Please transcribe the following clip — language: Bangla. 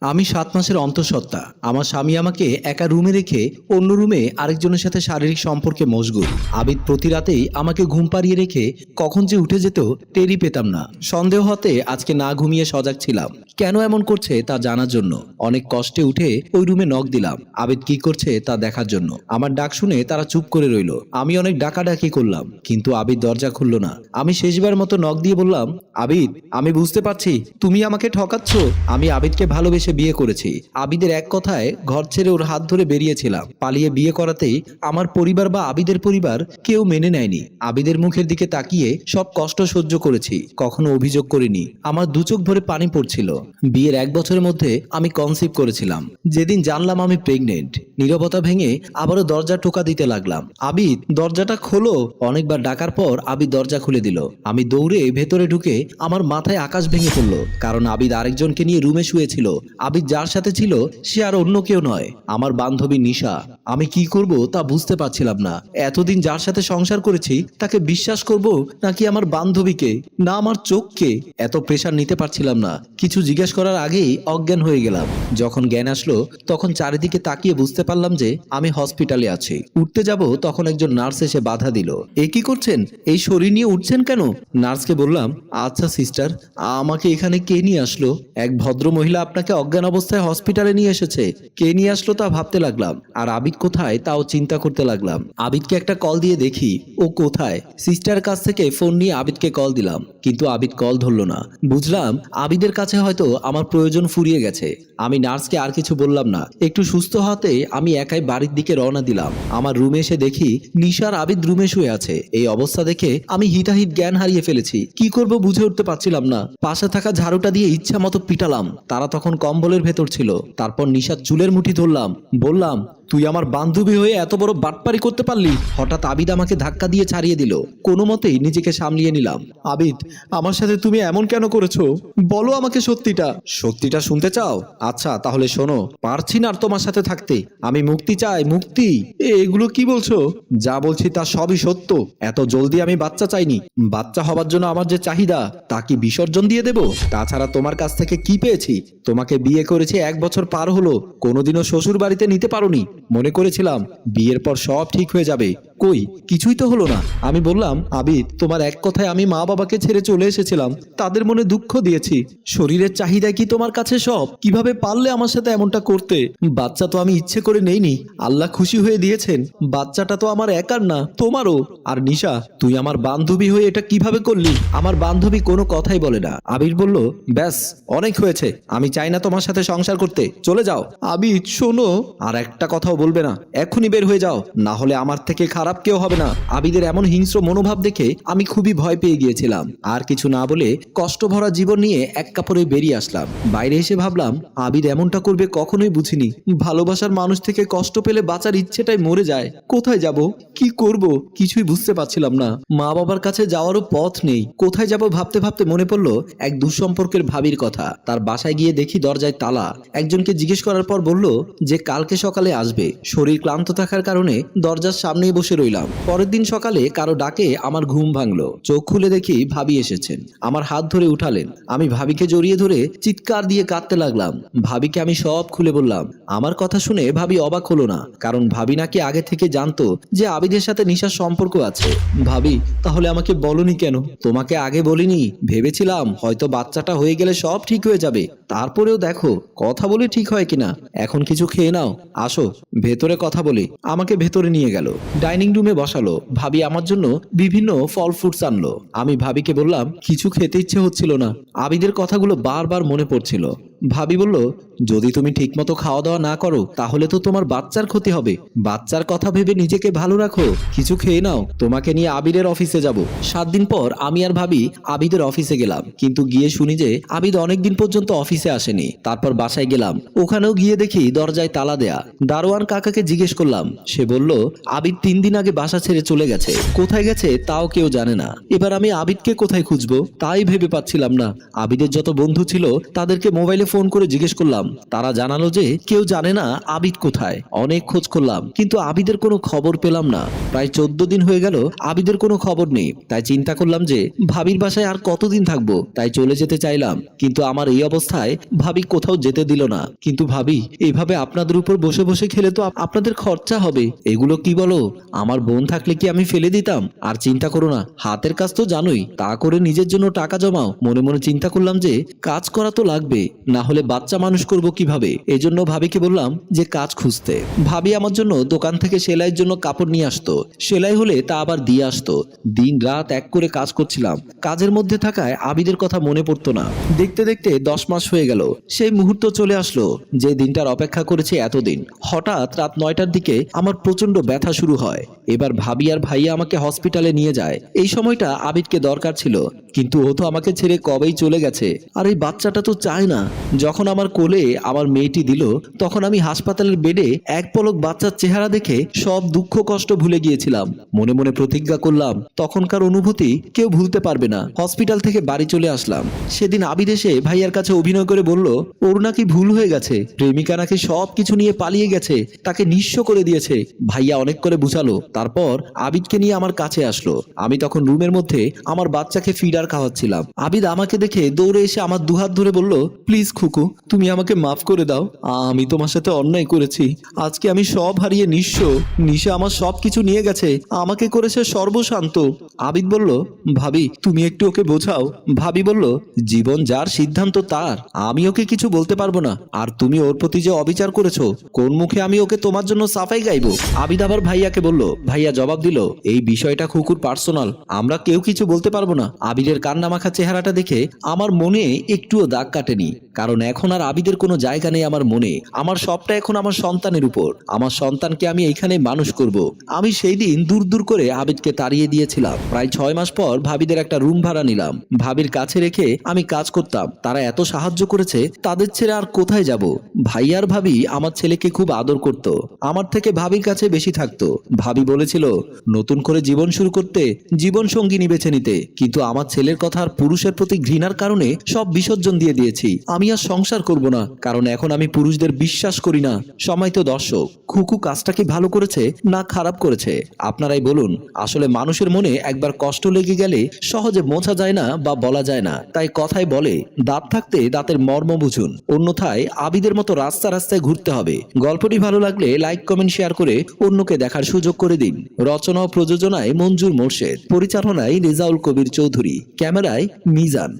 আমি ৭ মাসের অন্তঃসত্ত্বা। আমার স্বামী আমাকে একা রুমে রেখে অন্য রুমে আরেকজনের সাথে শারীরিক সম্পর্কে মশগুল। আবিদ প্রতি রাতেই আমাকে ঘুম পাড়িয়ে রেখে কখন যে উঠে যেত টেরই পেতাম না। সন্দেহ হতে আজকে না ঘুমিয়ে সজাগ ছিলাম, কেন এমন করছে তা জানার জন্য। অনেক কষ্টে উঠে ওই রুমে নক দিলাম আবিদ কি করছে তা দেখার জন্য। আমার ডাক শুনে তারা চুপ করে রইল। আমি অনেক ডাকাডাকি করলাম কিন্তু আবিদ দরজা খুলল না। আমি শেষবার মতো নক দিয়ে বললাম, আবিদ, আমি বুঝতে পারছি তুমি আমাকে ঠকাচ্ছ। আমি আবিদকে ভালোবেসে বিয়ে করেছি। আবিদের এক কথায় ঘর ছেড়ে ওর হাত ধরে বেরিয়েছিলাম। পালিয়ে বিয়ে করাতেই আমার পরিবার বা আবিদের পরিবার কেউ মেনে নেয়নি। আবিদের মুখের দিকে তাকিয়ে সব কষ্ট সহ্য করেছি, কখনো অভিযোগ করিনি। আমার দু চোখ ভরে পানি পড়ছিল। বিয়ের 1 বছরের মধ্যে আমি কনসিভ করেছিলাম। যেদিন জানলাম আমি প্রেগনেন্ট, নীরবতা ভেঙে আবারও দরজা টোকা দিতে লাগলাম, আবিদ দরজাটা খোলো। অনেকবার ডাকার পর আবিদ দরজা খুলে দিল। আমি দৌড়ে ভেতরে ঢুকে আমার মাথায় আকাশ ভেঙে পড়ল, কারণ আবিদ আরেকজনকে নিয়ে রুমে শুয়েছিল। আবিদ যার সাথে ছিল সে আর অন্য কেউ নয়, আমার বান্ধবী নিশা। আমি কি করব তা বুঝতে পারছিলাম না। এতদিন যার সাথে সংসার করেছি তাকে বিশ্বাস করব নাকি আমার বান্ধবীকে, না আমার চোখকে। এত প্রেশার নিতে পারছিলাম না। কিছু জিজ্ঞেস করার আগেই অজ্ঞান হয়ে গেলাম। যখন জ্ঞান আসলো তখন চারিদিকে তাকিয়ে বুঝতে পারলাম যে আমি হসপিটালে আছি। উঠতে যাব তখন একজন নার্স এসে বাধা দিল। এ কি করছেন? এই শরীর নিয়ে উঠছেন কেন? নার্সকে বললাম, আচ্ছা সিস্টার, আমাকে এখানে কে নিয়ে আসলো? এক ভদ্র মহিলা আপনাকে অজ্ঞান অবস্থায় হসপিটালে নিয়ে এসেছে। কে নিয়ে আসলো তা ভাবতে লাগলাম, আর আবিদ কোথায় তাও চিন্তা করতে লাগলাম। আবিদকে একটা কল দিয়ে দেখি ও কোথায়। সিস্টার কাছ থেকে ফোন নিয়ে আবিদকে কল দিলাম, কিন্তু আবিদ কল ধরল না। বুঝলাম আবিদের কাছে হয়তো আমার প্রয়োজন ফুরিয়ে গেছে। আমি নার্সকে আর কিছু বললাম না। একটু সুস্থ হতে আমি একাই বাড়ির দিকে রওনা দিলাম। আমার রুমে এসে দেখি নিশার আবিদ রুমে শুয়ে আছে। এই অবস্থা দেখে আমি হিতাহিত জ্ঞান হারিয়ে ফেলেছি। কি করব বুঝে উঠতে পারছিলাম না। পাশে থাকা ঝাড়ুটা দিয়ে ইচ্ছা মতো পিটালাম। তারা তখন কম্বলের ভেতর ছিল। তারপর নিশার চুলের মুঠি ধরলাম, বললাম, তুই আমার বান্ধবী হয়ে এত বড় বাটপারি করতে পারলি? হঠাৎ আবিদ আমাকে ধাক্কা দিয়ে ছাড়িয়ে দিল। কোনো মতেই নিজেকে সামলিয়ে নিলাম। আবিদ, আমার সাথে তুমি এমন কেন করেছো? বলো আমাকে সত্যিটা। সত্যিটা শুনতে চাও? আচ্ছা তাহলে শোনো। পারছি না আর তোমার সাথে থাকতে। আমি মুক্তি চাই, মুক্তি। এগুলো কি বলছো? যা বলছি তা সবই সত্য। এত জলদি আমি বাচ্চা চাইনি। বাচ্চা হবার জন্য আমার যে চাহিদা তা কি বিসর্জন দিয়ে দেব? তাছাড়া তোমার কাছ থেকে কি পেয়েছি? তোমাকে বিয়ে করেছে 1 বছর পার হলো, কোনোদিনও শ্বশুর বাড়িতে নিতে পারোনি। মনে করেছিলাম বিয়ের পর সব ঠিক হয়ে যাবে, কই কিছুই তো হলো না। আমি বললাম, আবিদ, তোমার এক কথায় আমি মা বাবাকে ছেড়ে চলে এসেছিলাম। তাদের মনে দুঃখ দিয়েছি। শরীরের চাহিদা কি তোমার কাছে সব? কিভাবে পারলে আমার সাথে এমনটা করতে? বাচ্চা তো আমি ইচ্ছে করে নেইনি, আল্লাহ খুশি হয়ে দিয়েছেন। বাচ্চাটা তো আমার একার না, তোমারও। আর নিশা, তুই আমার বান্ধবী হয়ে এটা কিভাবে করলি? আমার বান্ধবী কোনো কথাই বলে না। আবির বলল, ব্যাস অনেক হয়েছে, আমি চাই না তোমার সাথে সংসার করতে, চলে যাও। আবির শোনো, আর একটা কথাও বলবে না, এখনই বের হয়ে যাও, না হলে আমার থেকে খারাপ কেউ হবে না। আবিদের এমন হিংস্র মনোভাব দেখে আমি খুবই ভয় পেয়ে গিয়েছিলাম। আর কিছু না বলে কষ্ট ভরা জীবন নিয়ে এক কাপড়ে বেরিয়ে আসলাম। বাইরে এসে ভাবলাম, আবিদ এমনটা করবে কখনোই বুঝিনি। ভালোবাসার মানুষ থেকে কষ্ট পেলে বাঁচার ইচ্ছেটাই মরে যায়। কোথায় যাব, কি করব কিছুই বুঝতে পারছিলাম না। মা বাবার কাছে যাওয়ারও পথ নেই। কোথায় যাব ভাবতে ভাবতে মনে পড়লো এক দুঃসম্পর্কের ভাবির কথা। তার বাসায় গিয়ে দেখি দরজায় তালা। একজনকে জিজ্ঞেস করার পর বলল যে কালকে সকালে আসবে। শরীর ক্লান্ত থাকার কারণে দরজার সামনেই বসে রইলাম। পরের দিন সকালে কারো ডাকে আমার ঘুম ভাঙলো। চোখ খুলে দেখি ভাবি এসেছেন। আমার হাত ধরে উঠালেন। আমি ভাবিকে জড়িয়ে ধরে চিৎকার দিয়ে কাঁদতে লাগলাম। ভাবিকে আমি সব খুলে বললাম। আমার কথা শুনে ভাবি অবাক হলো না, কারণ ভাবি নাকি আগে থেকে জানতো যে আবিদের সাথে নিশার সম্পর্ক আছে। ভাবি, তাহলে আমাকে বলনি কেন? তোমাকে আগে বলিনি, ভেবেছিলাম হয়তো বাচ্চাটা হয়ে গেলে সব ঠিক হয়ে যাবে। তারপরেও দেখো কথা বলে ঠিক হয় কিনা। এখন কিছু খেয়ে নাও, আসো ভেতরে কথা বলি। আমাকে ভেতরে নিয়ে গেল, ডাইনিং রুমে বসালো। ভাবি আমার জন্য বিভিন্ন ফল ফ্রুটস আনলো। আমি ভাবিকে বললাম কিছু খেতে ইচ্ছে হচ্ছিল না। আবিদের কথাগুলো বারবার মনে পড়ছিল। ভাবি বলল, যদি তুমি ঠিকমতো খাওয়া দাওয়া না করো তাহলে তো তোমার বাচ্চার ক্ষতি হবে। বাচ্চার কথা ভেবে নিজেকে ভালো রাখো, কিছু খেয়ে নাও। তোমাকে নিয়ে আবিদের অফিসে যাব। 7 দিন পর আমি আর ভাবি আবিদের অফিসে গেলাম, কিন্তু গিয়ে শুনি যে আবিদ অনেকদিন পর্যন্ত অফিসে আসেনি। তারপর বাসায় গেলাম, ওখানেও গিয়ে দেখি দরজায় তালা দেয়া। দারোয়ান কাকাকে জিজ্ঞেস করলাম, সে বলল আবিদ 3 দিন আগে বাসা ছেড়ে চলে গেছে। কোথায় গেছে তাও কেউ জানে না। এবার আমি আবিদকে কোথায় খুঁজবো তাই ভেবে পাচ্ছিলাম না। আবিদের যত বন্ধু ছিল তাদেরকে মোবাইলে ফোন করে জিজ্ঞেস করলাম তারা জানালো যে কেউ জানে না আবিদ কোথায়। অনেক খোঁজ করলাম কিন্তু আবিদের কোনো খবর পেলাম না। প্রায় 14 দিন হয়ে গেল আবিদের কোনো খবর নেই। তাই চিন্তা করলাম যে ভাবির বাসায় আর কতদিন থাকবো, তাই চলে যেতে চাইলাম। কিন্তু আমার এই অবস্থায় ভাবি কোথাও যেতে দিল না। কিন্তু ভাবি, এইভাবে আপনাদের উপর বসে বসে খেলে তো আপনাদের খরচা হবে। এগুলো কি বলো? আমার বোন থাকলে কি আমি ফেলে দিতাম? আর চিন্তা করো না, হাতের কাজ তো জানোই, তা করে নিজের জন্য টাকা জমাও। মনে মনে চিন্তা করলাম যে কাজ করা তো লাগবে, না হলে বাচ্চা মানুষ করব কিভাবে। এজন্য ভাবিকে বললাম যে কাজ খুঁজতে। ভাবি আমার জন্য দোকান থেকে সেলাইয়ের জন্য কাপড় নিয়ে আসতো, সেলাই হলে তা আবার দিয়ে আসতো। দিন রাত এক করে কাজ করছিলাম। কাজের মধ্যে থাকায় আবিদের কথা মনে পড়তো না। দেখতে দেখতে 10 মাস হয়ে গেল। সেই মুহূর্ত চলে আসলো যে দিনটার অপেক্ষা করেছি এতদিন। হঠাৎ রাত 9টার দিকে আমার প্রচন্ড ব্যথা শুরু হয়। এবার ভাবি আর ভাইয়া আমাকে হসপিটালে নিয়ে যায়। এই সময়টা আবিদকে দরকার ছিল, কিন্তু ও তো আমাকে ছেড়ে কবেই চলে গেছে। আর এই বাচ্চাটা তো চায় না। যখন আমার কোলে আমার মেয়েটি দিল, তখন আমি হাসপাতালের বেডে এক পলক বাচ্চার চেহারা দেখে সব দুঃখ কষ্ট ভুলে গিয়েছিলাম। মনে মনে প্রতিজ্ঞা করলাম তখনকার অনুভূতি কেউ ভুলতে পারবে না। হসপিটাল থেকে বাড়ি চলে আসলাম। সেদিন আবিদ এসে ভাইয়ার কাছে অভিনয় করে বলল ওর নাকি ভুল হয়ে গেছে, প্রেমিকা নাকি সব কিছু নিয়ে পালিয়ে গেছে, তাকে নিঃস্ব করে দিয়েছে। ভাইয়া অনেক করে বুঝালো। তারপর আবিদকে নিয়ে আমার কাছে আসলো। আমি তখন রুমের মধ্যে আমার বাচ্চাকে ফিডার খাওয়াচ্ছিলাম। আবিদ আমাকে দেখে দৌড়ে এসে আমার দুহাত ধরে বলল, প্লিজ খুকু, তুমি আমাকে মাফ করে দাও। আমি তোমার সাথে অন্যায় করেছি। আজকে আমি সব হারিয়ে নিঃস্ব। নিশা আমার সব কিছু নিয়ে গেছে, আমাকে করেছে সর্বশান্ত। আবিদ বলল, ভাবি তুমি একটু ওকে বোঝাও। ভাবি বলল, জীবন যার সিদ্ধান্ত তার, আমি ওকে কিছু বলতে পারবো না। আর তুমি ওর প্রতি যে অবিচার করেছো, কোন মুখে আমি ওকে তোমার জন্য সাফাই গাইবো? আবিদ আবার ভাইয়াকে বলল। ভাইয়া জবাব দিল, এই বিষয়টা খুকুর পার্সোনাল, আমরা কেউ কিছু বলতে পারবো না। আবিদের কান্নামাখা চেহারাটা দেখে আমার মনে একটুও দাগ কাটেনি, কারণ এখন আর আবিদের কোনো জায়গা নেই আমার মনে। আমার সবটা এখন আমার সন্তানের উপর। আমার সন্তানকে আমি এইখানে মানুষ করব। আমি সেই দিন দূর দূর করে আবিদকে তাড়িয়ে দিয়েছিলাম। প্রায় 6 মাস পর ভাবিদের একটা রুম ভাড়া নিলাম। ভাবির কাছে রেখে আমি কাজ করতাম। তারা এত সাহায্য করেছে, তাদের ছেড়ে আর কোথায় যাব? ভাইয়ার ভাবি আমার ছেলেকে খুব আদর করত, আমার থেকে ভাবির কাছে বেশি থাকতো। ভাবি বলেছিল নতুন করে জীবন শুরু করতে, জীবন সঙ্গিনী বেছে নিতে, কিন্তু আমার ছেলের কথা আর পুরুষের প্রতি ঘৃণার কারণে সব বিসর্জন দিয়ে দিয়েছি। আমি আর সংসার করব না, কারণ এখন আমি পুরুষদের বিশ্বাস করি না। সময় তো দর্শক, খুকু কাজটা কি ভালো করেছে না খারাপ করেছে আপনারাই বলুন। আসলে মানুষের মনে একবার কষ্ট লেগে গেলে সহজে মোছা যায় না বা বলা যায় না। তাই কথায় বলে দাঁত থাকতে দাঁতের মর্ম বুঝুন, অন্যথায় আবিদের মতো রাস্তা রাস্তায় ঘুরতে হবে। গল্পটি ভালো লাগলে লাইক কমেন্ট শেয়ার করে অন্যকে দেখার সুযোগ করে দিন। রচনা ও প্রযোজনায় মঞ্জুর মোর্শেদ, পরিচালনায় রেজাউল কবির চৌধুরী, ক্যামেরায় মিজান।